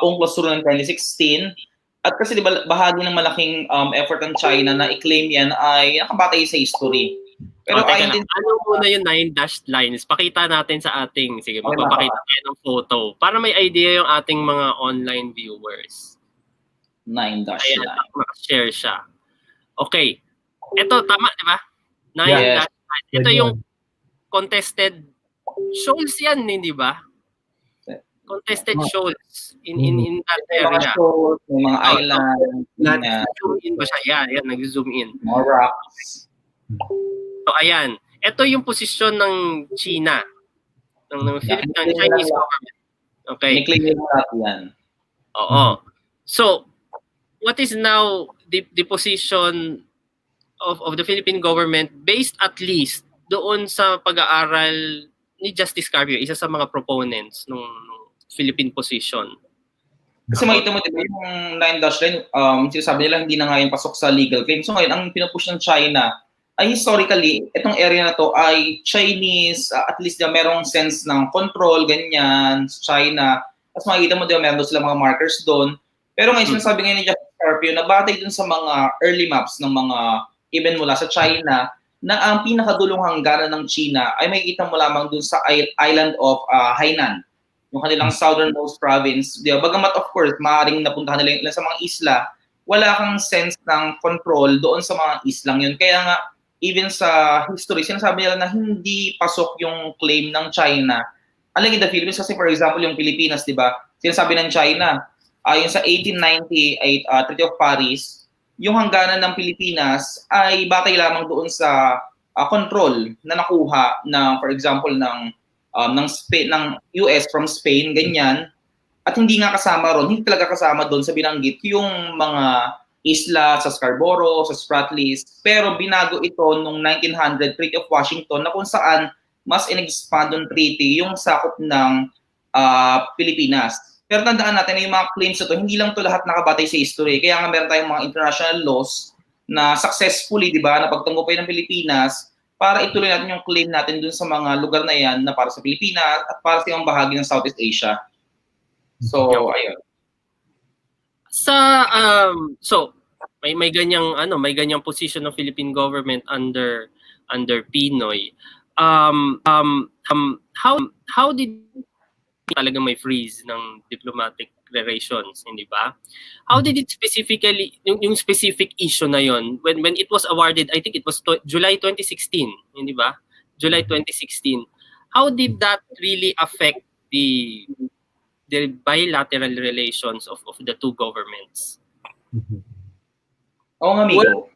UNCLOS rule ng 2016. At kasi, di ba, bahagi ng malaking effort ng China na i-claim yan ay nakabatay sa history. Pero ayon din... Ano muna yung 9-dash lines? Pakita natin sa ating, sige, magpapakita tayo ng photo para may idea yung ating mga online viewers. 9-dash line. Share siya. Okay. Ito, tama, di ba? 9-dash line. Ito yung contested shoals yan, hindi ba? Contested shoals in that May mga area. shows, may mga island, Nag-zoom in ba siya? Yan, nag-zoom in. mga rocks. So ayan, ito yung posisyon ng China, ng Chinese government. Okay. Ni-claim lahat yan. Oo. So, what is now the position of the Philippine government based at least doon sa pag-aaral ni Justice Carpio, isa sa mga proponents ng Philippine position? Kasi makita mo, diba, yung 9-line, sinasabi nila hindi na nga yung pasok sa legal claim. So ngayon, ang pinupush ng China ay historically, itong area na to ay Chinese, at least diba, merong sense ng control, ganyan, sa China. Tapos makikita mo, diba, meron sila mga markers doon. Pero ngayon, sinasabi ngayon ni Justice Carpio, nabatay dun sa mga early maps ng mga even mula sa China, na ang pinakadulong hangganan ng China ay makikita mo lamang dun sa island of Hainan, yung kanilang southernmost province. Diba? Bagamat of course, maaaring napuntahan nila yung sa mga isla, wala kang sense ng control doon sa mga islang yun. Kaya nga, even sa history, sinasabi nila na hindi pasok yung claim ng China. Unlike in the Philippines, kasi for example, yung Pilipinas, di ba? Sinasabi ng China, yung sa 1898 Treaty of Paris, yung hangganan ng Pilipinas ay batay lamang doon sa control na nakuha ng, for example, ng Spain, ng US from Spain, ganyan. At hindi nga kasama ron, hindi talaga kasama doon sa binanggit yung mga isla sa Scarborough, sa Spratlys, pero binago ito nung 1900 Treaty of Washington na kung saan mas in-expand on treaty yung sakop ng Pilipinas. Pero tandaan natin na yung mga claims ito, hindi lang to lahat nakabatay sa history. Kaya nga meron tayong mga international laws na successfully, di ba, na pagtanggupay ng Pilipinas para ituloy natin yung claim natin dun sa mga lugar na yan na para sa Pilipinas at para sa ibang bahagi ng Southeast Asia. So, ayun. So may ganyang position ng Philippine government under Pinoy. How did talaga may freeze ng diplomatic relations, hindi ba? How did it specifically yung specific issue na yon when it was awarded, I think it was July 2016, hindi ba? July 2016. How did that really affect the bilateral relations of the two governments? Oo nga, amigo. Well,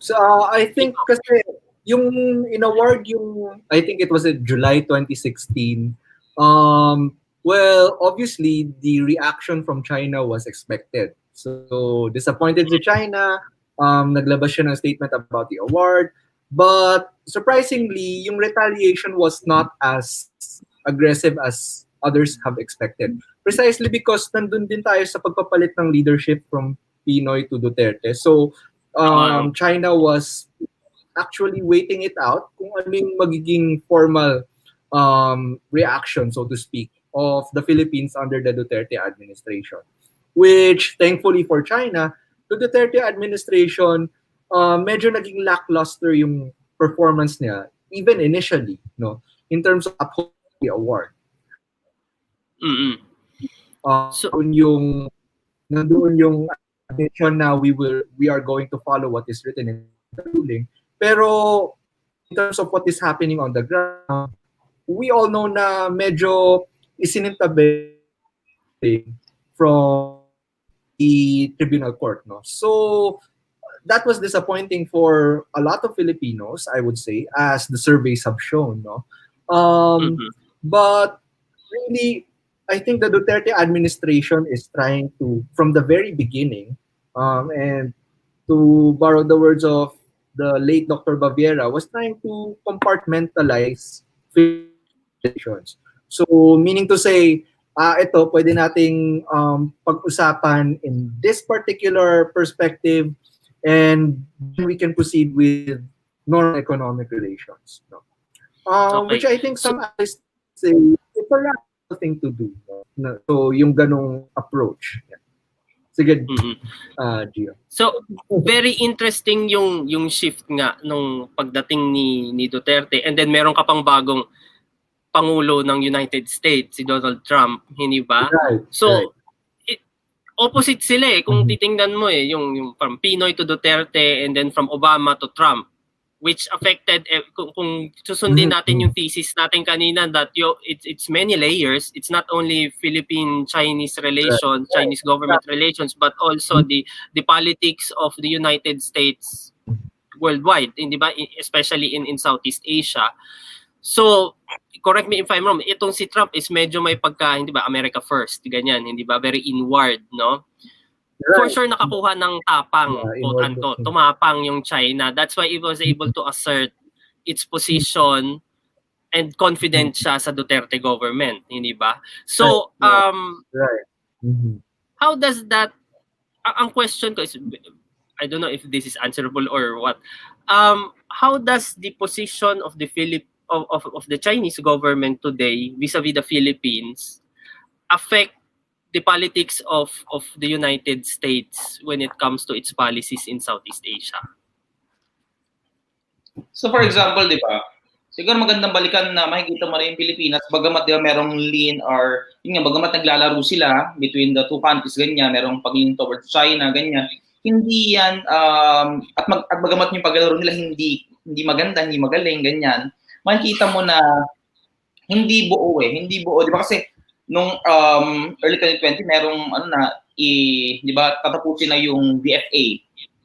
so, I think kasi yung in-award yung, I think it was in July 2016, well, obviously, the reaction from China was expected. So, disappointed si China, naglabas siya ng statement about the award, but surprisingly, yung retaliation was not as aggressive as others have expected. Precisely because nandun din tayo sa pagpapalit ng leadership from Pinoy to Duterte. So, China was actually waiting it out kung ano yung magiging formal reaction, so to speak, of the Philippines under the Duterte administration. Which, thankfully for China, the Duterte administration, medyo naging lackluster yung performance niya, even initially, no, in terms of upholding the award. Mm-hmm. So nandoon yung admission na we are going to follow what is written in the ruling. Pero in terms of what is happening on the ground, we all know na medyo isinintabi from the tribunal court, no. So that was disappointing for a lot of Filipinos, I would say, as the surveys have shown, no. But really, I think the Duterte administration is trying to, from the very beginning, and to borrow the words of the late Dr. Baviera, was trying to compartmentalize relations. So, meaning to say, ito, pwede nating pag-usapan in this particular perspective, and we can proceed with normal economic relations. No? Okay. Which I think some analysts say it's a rational thing to do. No? So, yung ganong approach. Yeah. Sige, Gio. So, very interesting yung shift nga nung pagdating ni Duterte, and then meron ka pang bagong Pangulo ng United States, si Donald Trump, hindi ba? Right, so, opposite sila kung titingnan mo yung from Pinoy to Duterte and then from Obama to Trump. which affected kung susundin natin yung thesis natin kanina that it's many layers. It's not only Philippine-Chinese relations, Chinese government relations, but also the politics of the United States worldwide, hindi ba? Especially in Southeast Asia. So, correct me if I'm wrong, itong si Trump is medyo may pagka, hindi ba, America first, ganyan, hindi ba? Very inward, no? For sure nakakuha ng tapang, quote-unquote, tumapang yung China. That's why it was able to assert its position and confident siya sa Duterte government, hindi ba? So, how does that, ang question ko is, I don't know if this is answerable or what, how does the position of the of the Chinese government today vis-a-vis the Philippines affect the politics of the United States when it comes to its policies in Southeast Asia? So for example, di ba, siguro magandang balikan na makikita mo na yung Pilipinas, bagamat di ba merong lean or, yun nga, bagamat naglalaro sila between the two countries, ganyan, merong pag-lean towards China, ganyan, hindi yan, at bagamat yung paglalaro nila hindi maganda, hindi magaling, ganyan, makikita mo na hindi buo, di ba, kasi nung early 2020 merong di ba, tatapusin na yung BFA,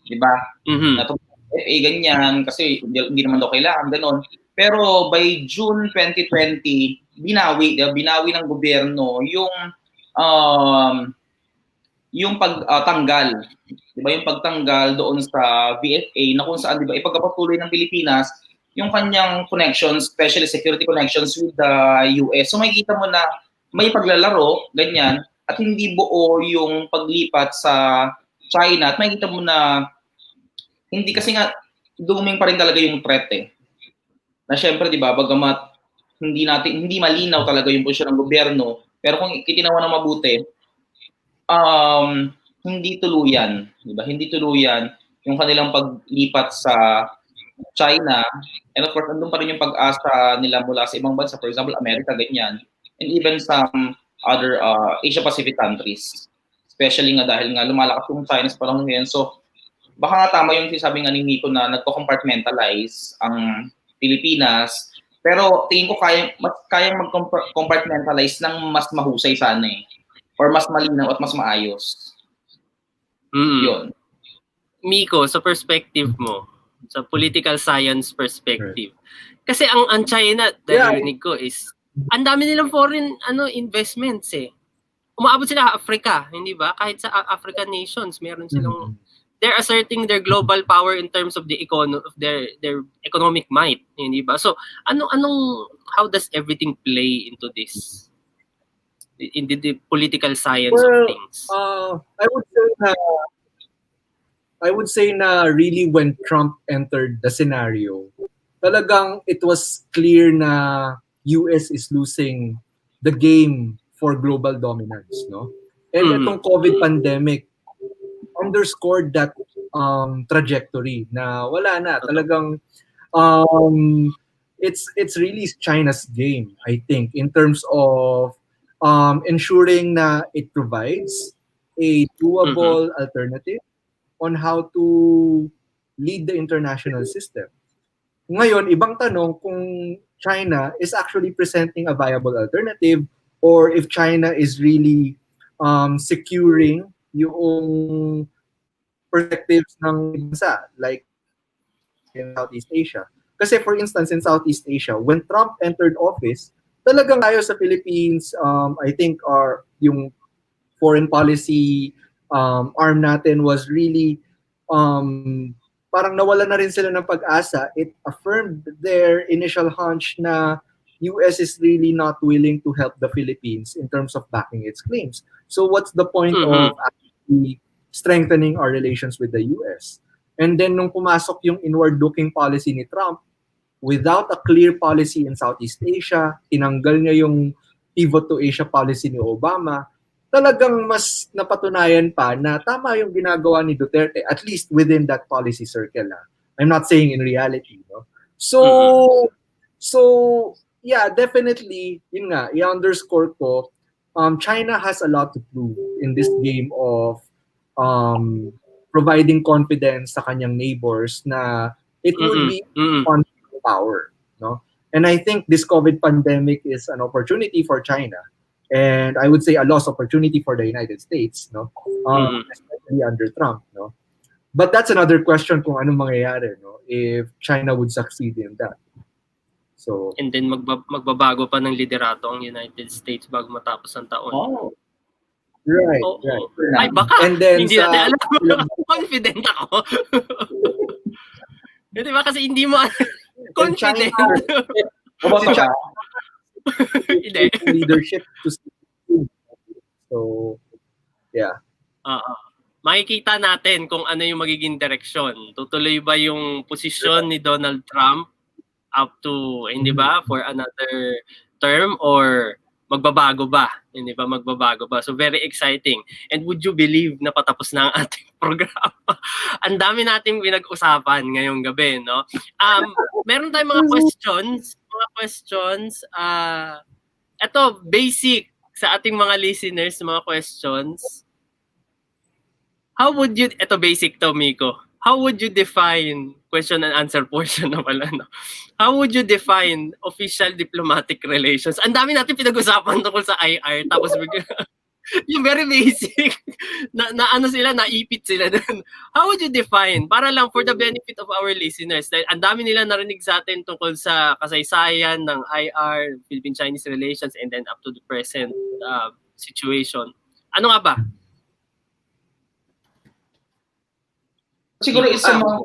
di ba? BFA ganyan kasi hindi naman daw kailangan ganon. Pero by June 2020 binawi ng gobyerno yung pagtanggal, di ba, yung pagtanggal doon sa BFA na kung saan, di ba, ipagpapatuloy ng Pilipinas yung kanyang connections, especially security connections with the US. So makikita mo na may paglalaro, ganyan, at hindi buo yung paglipat sa China. At makikita mo na hindi, kasi nga duming pa rin talaga yung threat Na syempre, di ba, bagamat hindi malinaw talaga yung posisyon ng gobyerno, pero kung kitinawa na mabuti, hindi tuluyan, di ba? Hindi tuluyan yung kanilang paglipat sa China. And of course, andun pa rin yung pag-asa nila mula sa ibang bansa, for example, America, ganyan. And even some other Asia-Pacific countries. Especially nga dahil nga lumalakas yung China sa panahon ngayon. So, baka nga tama yung sinasabi nga ni Miko na nagko-compartmentalize ang Pilipinas. Pero tingin ko kayang mag-compartmentalize ng mas mahusay sana or mas malinaw at mas maayos. Yun. Miko, sa perspective mo, sa political science perspective, kasi ang China, narinig ko is, ang dami nilang foreign investments Umaabot sila Africa, hindi ba? Kahit sa African nations, meron silang they're asserting their global power in terms of the their economic might, hindi ba? So, how does everything play into this? In the political science of things? I would say na really when Trump entered the scenario, talagang it was clear na US is losing the game for global dominance, no? And itong COVID pandemic underscored that trajectory na wala na talagang it's really China's game, I think, in terms of ensuring na it provides a doable alternative on how to lead the international system. Ngayon, ibang tanong kung China is actually presenting a viable alternative or if China is really securing yung perspectives ng bansa like in Southeast Asia. Kasi for instance, in Southeast Asia, when Trump entered office, talagang tayo sa Philippines, I think yung foreign policy arm natin was really parang nawala na rin sila ng pag-asa. It affirmed their initial hunch na US is really not willing to help the Philippines in terms of backing its claims. So what's the point of actually strengthening our relations with the US? And then nung pumasok yung inward-looking policy ni Trump, without a clear policy in Southeast Asia, tinanggal niya yung pivot to Asia policy ni Obama, talagang mas napatunayan pa na tama yung ginagawa ni Duterte, at least within that policy circle. I'm not saying in reality. No? So yeah, definitely, yun nga, i-underscore ko, China has a lot to prove in this game of providing confidence sa kanyang neighbors na it would be conflict of power, no? And I think this COVID pandemic is an opportunity for China, and I would say a lost opportunity for the United States, no? Especially under Trump, no? But that's another question kung anong mangyayari, no? If China would succeed in that. So, and then magbabago pa ng liderato ang United States bago matapos ang taon. Oh. right, Oo. right. Ay, baka. And then Hindi natin alam. Confident ako. Hindi ba? Kasi hindi mo confident. Hindi. Leadership to so, yeah. Makikita natin kung ano yung magiging direksyon. Tutuloy ba yung posisyon ni Donald Trump up to, hindi ba, for another term, or magbabago ba? Hindi ba magbabago ba? So very exciting. And would you believe na patapos na ang ating programa? Ang dami nating pinag-usapan ngayong gabi, no? Meron tayong mga questions. Ito, basic sa ating mga listeners, mga questions. Ito basic to, Miko. How would you define, question and answer portion na pala, no? How would you define official diplomatic relations? Ang dami natin pinag-usapan tungkol sa IR, tapos yung very basic, naipit sila dun. How would you define, para lang for the benefit of our listeners, dahil ang dami nila narinig sa atin tungkol sa kasaysayan ng IR, Philippine-Chinese relations, and then up to the present situation. Ano nga ba? Siguro isa mga...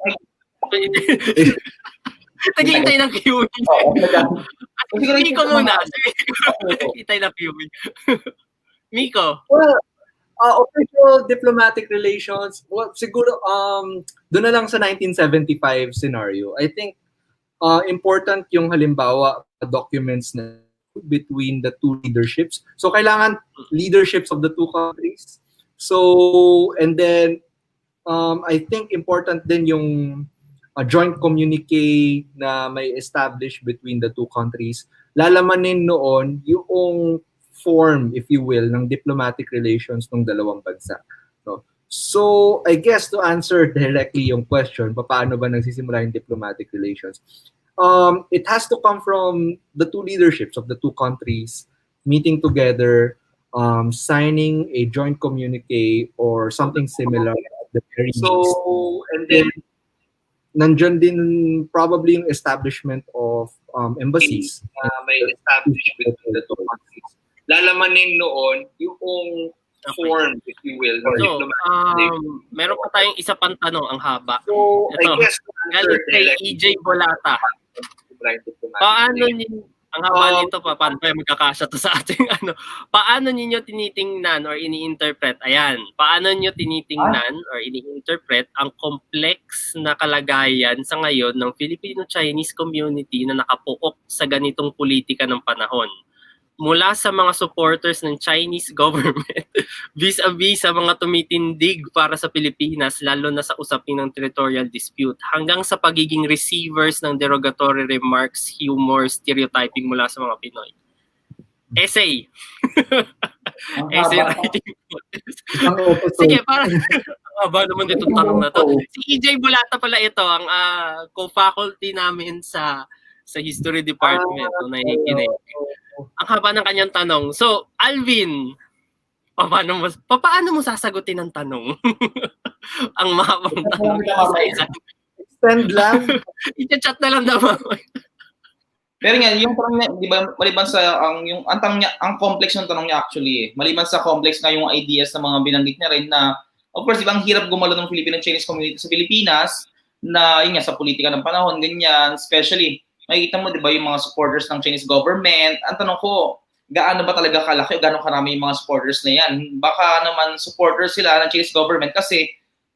Naghihintay ng Q&A. Siguro Miko muna. Naghihintay ng Q&A. Miko? Well, official diplomatic relations, well, siguro, doon na lang sa 1975 scenario. I think important yung halimbawa documents na between the two leaderships. So, kailangan leaderships of the two countries. So, and then, I think important din yung joint communique na may establish between the two countries. Lalamanin noon yung form, if you will, ng diplomatic relations ng dalawang bansa. No? So, I guess to answer directly yung question, paano ba nagsisimula yung diplomatic relations? It has to come from the two leaderships of the two countries meeting together, signing a joint communique or something similar. So, and then, nandyan din probably yung establishment of embassies. May establishment between the two countries. Lalamanin noon yung form, if you will. So, meron pa tayong isa pang tanong, ang haba. So, ito, I guess, galing kay EJ Bolata. Paano ang haba nito, paano kaya magkakasya to sa ating paano niyo tinitingnan or ini-interpret, paano niyo tinitingnan or ini-interpret ang complex na kalagayan sa ngayon ng Filipino-Chinese community na nakapukok sa ganitong politika ng panahon? Mula sa mga supporters ng Chinese government vis-a-vis sa mga tumitindig para sa Pilipinas, lalo na sa usapin ng territorial dispute, hanggang sa pagiging receivers ng derogatory remarks, humor, stereotyping mula sa mga Pinoy. Essay. Essay writing. Sige, parang haba naman itong tanong na to. Si EJ Bulata pala ito, ang co-faculty namin sa History Department. Ang haba ng kanyang tanong. So, Alvin, paano mo sasagutin ang tanong? Ang mahabang tanong. Isa-isa. Extend lang. I-chat na lang naman. Pero nga, yung tanong niya, di ba, maliban sa, ang complex ng tanong niya actually, maliban sa complex nga yung ideas na mga binanggit niya rin na, of course, di ba, ang hirap gumalo ng Filipino-Chinese community sa Pilipinas, na yun nga, sa politika ng panahon, ganyan, especially, makikita mo, di ba, yung mga supporters ng Chinese government. Ang tanong ko, gaano ba talaga kalaki, gaano karami yung mga supporters na yan? Baka naman supporters sila ng Chinese government kasi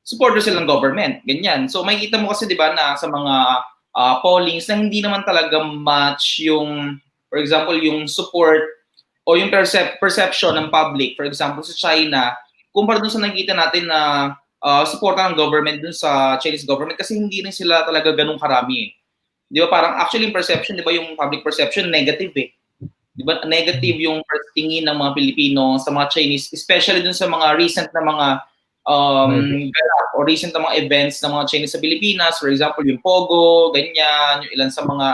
supporters sila ng government. Ganyan. So, makikita mo kasi, di ba, na sa mga pollings na hindi naman talaga match yung, for example, yung support o yung perception ng public, for example, sa China, kumpara dun sa nakikita natin na supporta ng government dun sa Chinese government kasi hindi rin sila talaga ganun karami. Di ba parang actually yung perception, di ba yung public perception negative eh. Di ba negative yung tingin ng mga Pilipino sa mga Chinese, especially dun sa mga recent na mga ganap o recent na mga events ng mga Chinese sa Pilipinas. For example, yung Pogo, ganyan, yung ilan sa mga,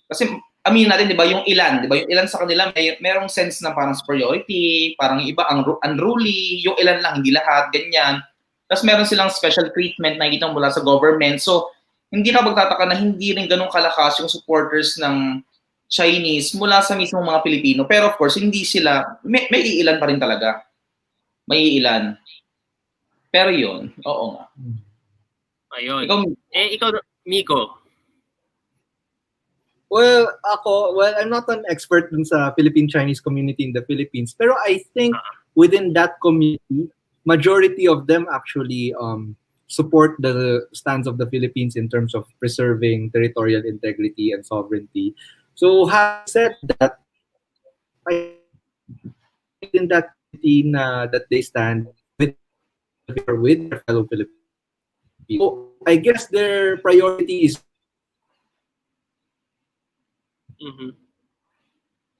kasi aminin natin, di ba, yung ilan, sa kanila merong sense na parang superiority, parang yung iba unruly, yung ilan lang, hindi lahat, ganyan. Tapos meron silang special treatment na nakikita mula sa government. So, hindi ka magtataka na hindi rin ganun kalakas yung supporters ng Chinese mula sa mismong mga Pilipino. Pero of course, hindi sila, may iilan pa rin talaga. May iilan. Pero yun, oo nga. Ayun. Ikaw, Ikaw, Miko. Well, I'm not an expert dun sa Philippine-Chinese community in the Philippines, pero I think within that community, majority of them actually support the stance of the Philippines in terms of preserving territorial integrity and sovereignty. So, having said that, I think in that community that they stand with their fellow Filipinos. So, I guess their priority is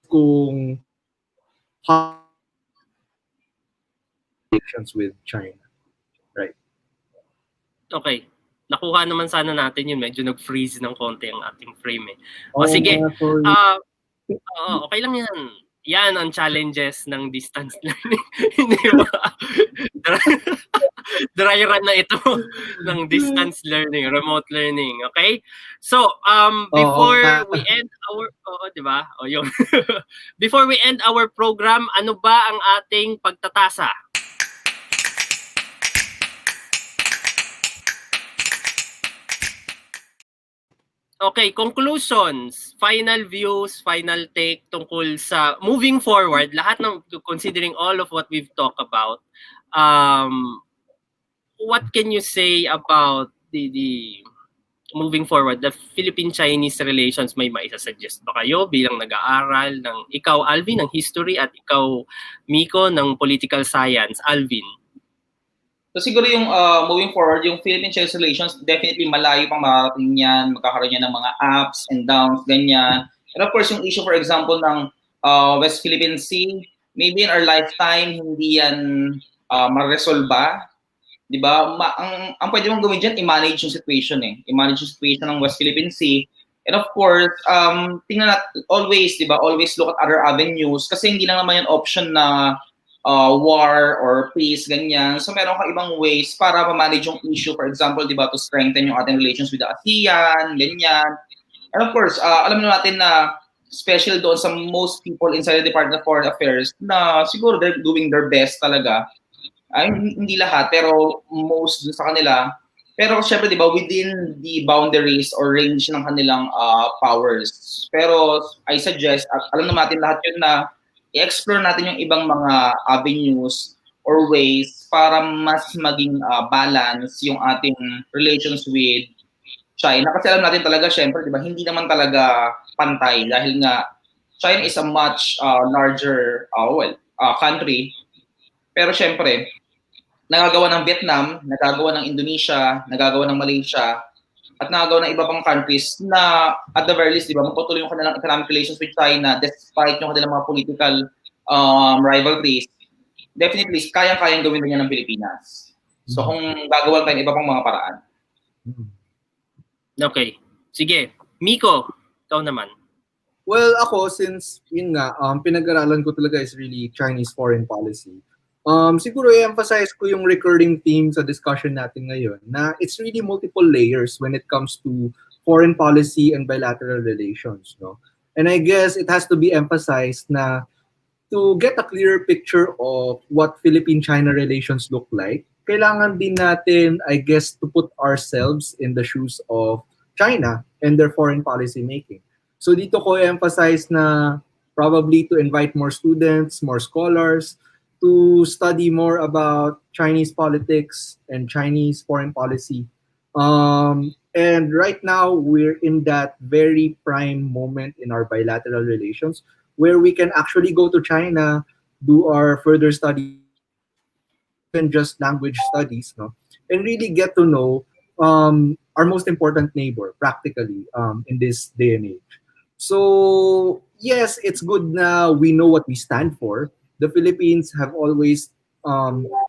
kung relations with China. Right. Okay. Nakuha naman sana natin yun. Medyo nag-freeze ng konti ang ating frame eh. O sige. Okay lang yan. Yan ang challenges ng distance learning. Hindi ba? Dry run na ito ng distance learning, remote learning. Okay? So, before we end our... di ba? Yun. Before we end our program, ano ba ang ating pagtatasa? Okay, conclusions, final views, final take tungkol sa moving forward, lahat ng considering all of what we've talked about. What can you say about the moving forward, the Philippine-Chinese relations? May maisa-suggest ba kayo bilang nag-aaral ng ikaw, Alvin, ng history at ikaw, Miko, ng political science? Alvin. So siguro yung moving forward, yung Philippine-Chinese relations, definitely malayo pang makarating yan, magkakaroon yan ng mga ups and downs, ganyan. And of course, yung issue, for example, ng West Philippine Sea, maybe in our lifetime, hindi yan maresolba. Diba? Ang pwede mong gawin dyan, i-manage yung situation eh. I-manage yung situation ng West Philippine Sea. And of course, tingnan natin, always, diba? Always look at other avenues kasi hindi lang naman yung option na war or peace, ganyan. So meron kang ibang ways para ma-manage yung issue. For example, diba, to strengthen yung ating relations with the ASEAN, ganyan. And of course, alam natin na special doon sa most people inside the Department of Foreign Affairs na siguro they're doing their best talaga. Ay, hindi lahat, pero most dun sa kanila. Pero syempre, di ba, within the boundaries or range ng kanilang powers. Pero I suggest, alam naman natin lahat yun na i-explore natin yung ibang mga avenues or ways para mas maging balance yung ating relations with China. Kasi alam natin talaga, syempre, di ba, hindi naman talaga pantay dahil nga China is a much larger country. Pero syempre, nagagawa ng Vietnam, nagagawa ng Indonesia, nagagawa ng Malaysia, at nagagawa ng iba pang countries na at the very least, di ba, magpatuloy yung kanilang economic relations with China despite yung kanilang mga political rivalries. Definitely, kayang-kayang gawin din yan ng Pilipinas. So kung gagawa tayo iba pang mga paraan. Okay. Sige. Miko, ikaw naman. Well, ako, since yun nga, pinag-aralan ko talaga is really Chinese foreign policy. Siguro i-emphasize ko yung recurring theme sa discussion natin ngayon na it's really multiple layers when it comes to foreign policy and bilateral relations, no? And I guess it has to be emphasized na to get a clearer picture of what Philippine-China relations look like, kailangan din natin, I guess, to put ourselves in the shoes of China and their foreign policy making. So dito ko i-emphasize na probably to invite more students, more scholars, to study more about Chinese politics and Chinese foreign policy. And right now, we're in that very prime moment in our bilateral relations where we can actually go to China, do our further study, and just language studies, no? And really get to know our most important neighbor, practically, in this day and age. So, yes, it's good na we know what we stand for. The Philippines have always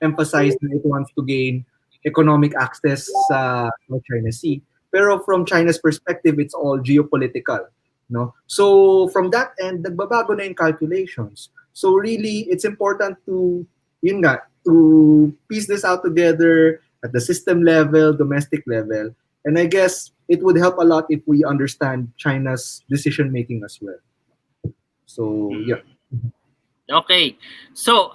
emphasize na it wants to gain economic access sa China Sea. Pero from China's perspective, it's all geopolitical. No? So from that end, nagbabago na yung calculations. So really, it's important to, to piece this out together at the system level, domestic level. And I guess it would help a lot if we understand China's decision-making as well. So, yeah. Okay. So,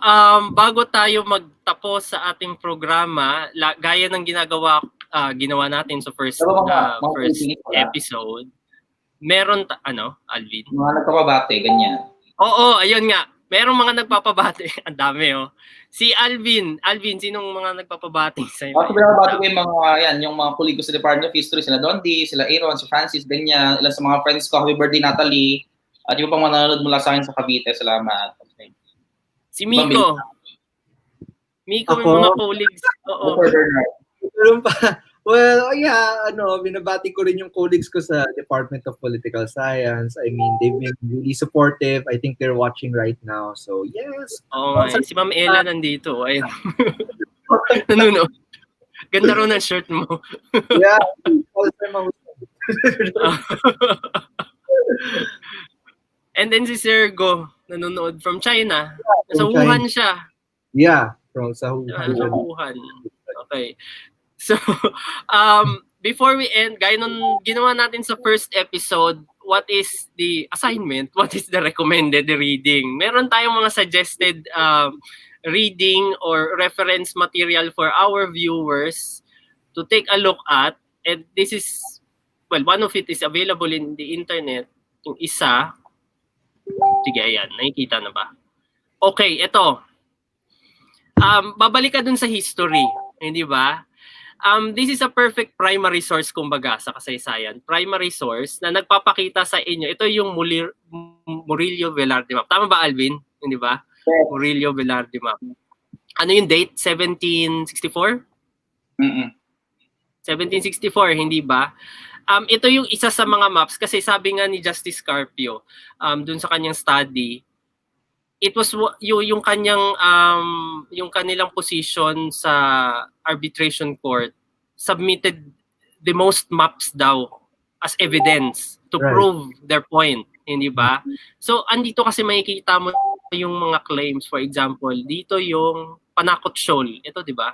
bago tayo magtapos sa ating programa, gaya ng ginawa natin sa first episode, meron Alvin? Mga nagpapabate, ganyan. Oo, ayun nga. Merong mga nagpapabate. Ang dami, oh. Si Alvin, sinong mga nagpapabate sa'yo? Ako pinapabate ko yung mga, yung mga colleague ko sa Department of History, sila Dondi, sila Aaron, si Francis, ganyan. Ilan sa mga friends ko, happy birthday Natalie. At yung pang manonood mula sa akin sa Cavite, salamat. Si Miko. Miko, may mga colleagues. Oo. Meron pa. Well, yeah, binabati ko rin yung colleagues ko sa Department of Political Science. I mean, they've been really supportive. I think they're watching right now. So, yes. Oo, si Ma'am Ella nandito. Ayun. Nanuno. Ganda rin ang shirt mo. Yeah. All the time And then si Sergo, nanonood from China. Sa Wuhan siya. Yeah, sa Wuhan. Okay. So, before we end, gaya nung ginawa natin sa first episode, what is the assignment? What is the recommended reading? Meron tayong mga suggested reading or reference material for our viewers to take a look at. And this is, well, one of it is available in the internet. Yung isa, sige, ayan, nakikita na ba? Okay, ito. Babalik ka dun sa history, hindi ba? This is a perfect primary source, kumbaga, sa kasaysayan. Primary source na nagpapakita sa inyo. Ito yung Murillo Velarde map. Tama ba, Alvin? Hindi ba? Yes. Murillo Velarde map. Ano yung date? 1764? 1764, hindi ba? Ito yung isa sa mga maps kasi sabi nga ni Justice Carpio dun sa kanyang study, it was yung kanilang position sa arbitration court submitted the most maps daw as evidence to prove their point, hindi ba? So andito kasi makikita mo yung mga claims, for example, dito yung Panakot Shoal, ito, di ba?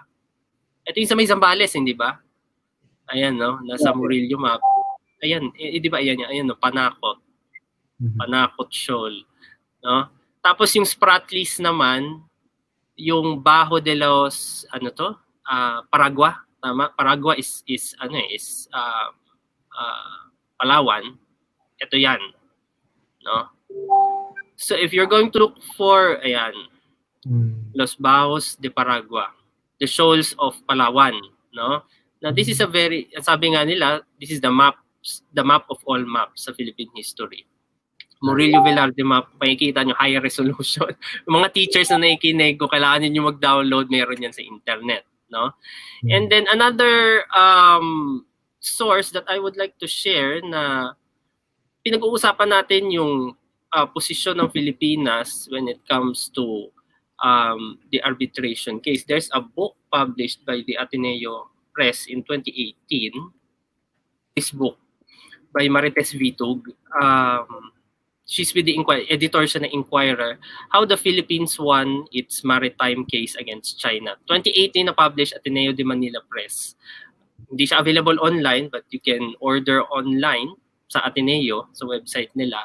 Ito yung sa may Zambales, hindi ba? Ayan, no, nasa Murillo map. Ayan, di ba ayan no, Panakot Shoal, no? Tapos yung Spratlys naman, yung Bajo de los Paragua, tama? Paragua is Palawan. Ito 'yan, no? So if you're going to look for Los Bajos de Paragua, the shoals of Palawan, no? Now this is sabi nga nila, this is the map of all maps sa Philippine history. Murillo Velarde map, makikita nyo, high resolution. Yung mga teachers na nakikinig, kung kailangan nyo mag-download, meron yan sa internet, no? And then another source that I would like to share na pinag-uusapan natin yung posisyon ng Pilipinas when it comes to the arbitration case. There's a book published by the Ateneo Press in 2018. This book by Marites Vitug. She's with the editor siya ng Inquirer, How the Philippines Won Its Maritime Case Against China. 2018 na published Ateneo de Manila Press. Hindi siya available online, but you can order online sa Ateneo, sa website nila.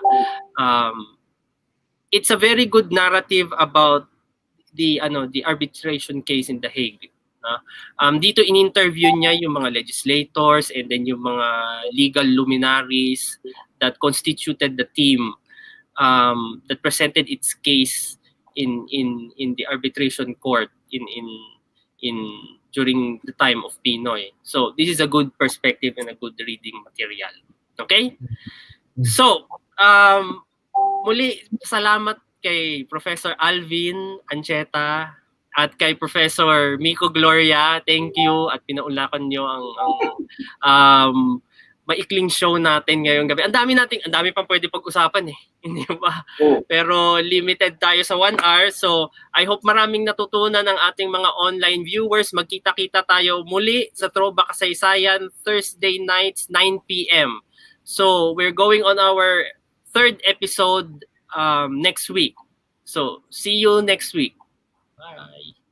It's a very good narrative about the arbitration case in The Hague. Dito in-interview niya yung mga legislators and then yung mga legal luminaries that constituted the team that presented its case in the arbitration court during the time of Pinoy. So this is a good perspective and a good reading material. Okay? So muli salamat kay Professor Alvin Ancheta at kay Professor Miko Gloria. Thank you at pinaulakan nyo ang maikling show natin ngayong gabi. Ang dami pang pwede pag-usapan eh. Hindi ba? Pero limited tayo sa 1 hour. So, I hope maraming natutunan ng ating mga online viewers. Magkita-kita tayo muli sa Throwback Kasaysayan Thursday nights 9 p.m. So, we're going on our 3rd episode next week. So, see you next week. Bye.